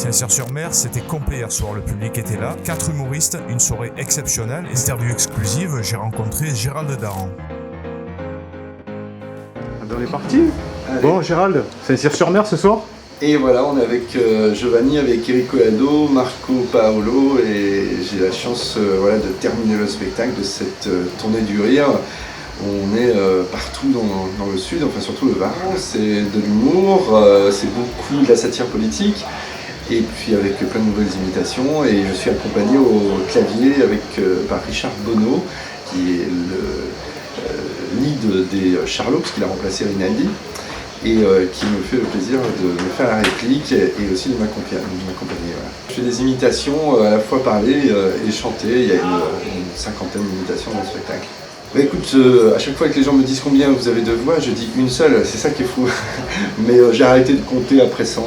Saint-Cyr-sur-Mer, c'était complet hier soir, le public était là. 4 humoristes, une soirée exceptionnelle. Interview exclusive, j'ai rencontré Gérald Daran. On est parti. Bon, Gérald, Saint-Cyr-sur-Mer ce soir? Et voilà, on est avec Giovanni, avec Eric Collado, Marco Paolo, et j'ai la chance de terminer le spectacle de cette tournée du rire. On est partout dans le sud, enfin surtout le Var, c'est de l'humour, c'est beaucoup de la satire politique, et puis avec plein de nouvelles imitations, et je suis accompagné au clavier par Richard Bonneau, qui est le lead des Charlots, parce qu'il a remplacé Rinaldi, et qui me fait le plaisir de me faire la réplique et aussi de m'accompagner. Voilà. Je fais des imitations à la fois parler et chanter, il y a une cinquantaine d'imitations dans le spectacle. Bah écoute, à chaque fois que les gens me disent combien vous avez de voix, je dis une seule, c'est ça qui est fou. Mais j'ai arrêté de compter après 100,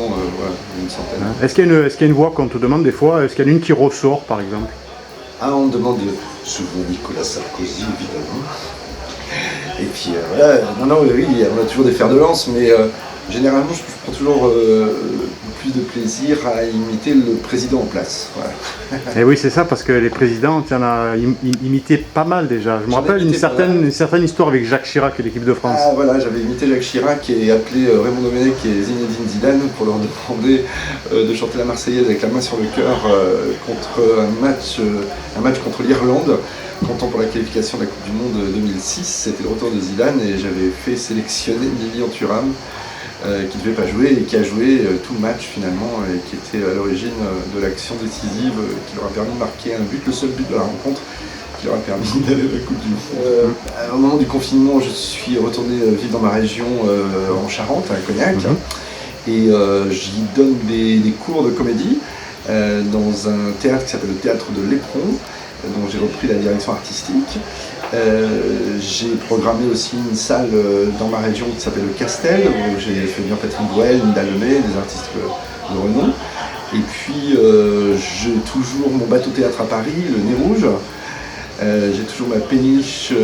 une centaine. Est-ce qu'il y a une voix qu'on te demande des fois? Est-ce qu'il y en a une qui ressort par exemple? Ah, on me demande souvent Nicolas Sarkozy, évidemment. Et puis voilà, oui, on a toujours des fers de lance, mais généralement je prends toujours plus de plaisir à imiter le président en place. Voilà. Et oui, c'est ça, parce que les présidents, tu en as imité pas mal déjà. Je me rappelle une certaine histoire avec Jacques Chirac et l'équipe de France. Ah voilà, j'avais imité Jacques Chirac et appelé Raymond Domenech et Zinedine Zidane pour leur demander de chanter la Marseillaise avec la main sur le cœur contre un match contre l'Irlande. Comptant pour la qualification de la Coupe du Monde 2006, c'était le retour de Zidane et j'avais fait sélectionner Lilian Thuram qui ne devait pas jouer et qui a joué tout le match finalement et qui était à l'origine de l'action décisive qui leur a permis de marquer un but, le seul but de la rencontre qui leur a permis d'aller à la Coupe du Monde. Au moment du confinement, je suis retourné vivre dans ma région en Charente, à Cognac, et j'y donne des cours de comédie dans un théâtre qui s'appelle le Théâtre de l'Éperon, dont j'ai repris la direction artistique. J'ai programmé aussi une salle dans ma région qui s'appelle le Castel, où j'ai fait venir Patrick Bruel, Linda Lemay, des artistes de renom. Et puis j'ai toujours mon bateau-théâtre à Paris, le Nez Rouge. J'ai toujours ma péniche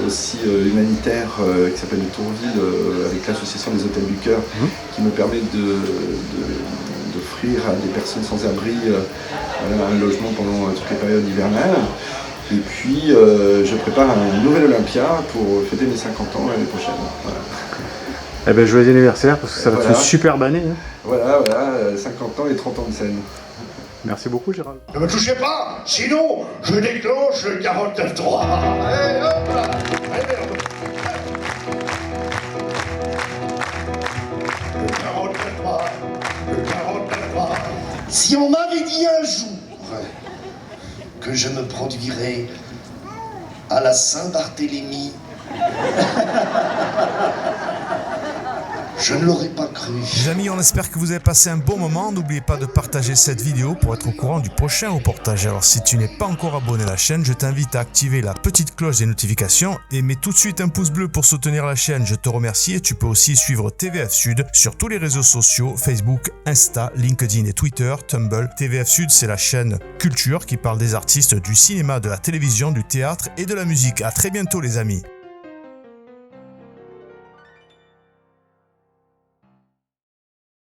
aussi humanitaire qui s'appelle le Tourville, avec l'association des Hôtels du Cœur, qui me permet d'offrir à des personnes sans abri un logement pendant toutes les périodes hivernales. Et puis je prépare un nouvel Olympia pour fêter mes 50 ans l'année prochaine. Voilà. Eh ben, joyeux anniversaire, parce que ça va être une superbe année. Hein. Voilà, 50 ans et 30 ans de scène. Merci beaucoup, Gérald. Ne me touchez pas, sinon je déclenche le 49.3. Allez, hop là. Allez, merde. Le 49.3. Le 49.3. Si on m'avait dit un jour que je me produirais à la Saint-Barthélemy, je ne l'aurais pas cru. Les amis, on espère que vous avez passé un bon moment. N'oubliez pas de partager cette vidéo pour être au courant du prochain reportage. Alors si tu n'es pas encore abonné à la chaîne, je t'invite à activer la petite cloche des notifications et mets tout de suite un pouce bleu pour soutenir la chaîne. Je te remercie et tu peux aussi suivre TVF Sud sur tous les réseaux sociaux, Facebook, Insta, LinkedIn et Twitter, Tumblr. TVF Sud, c'est la chaîne culture qui parle des artistes du cinéma, de la télévision, du théâtre et de la musique. À très bientôt les amis.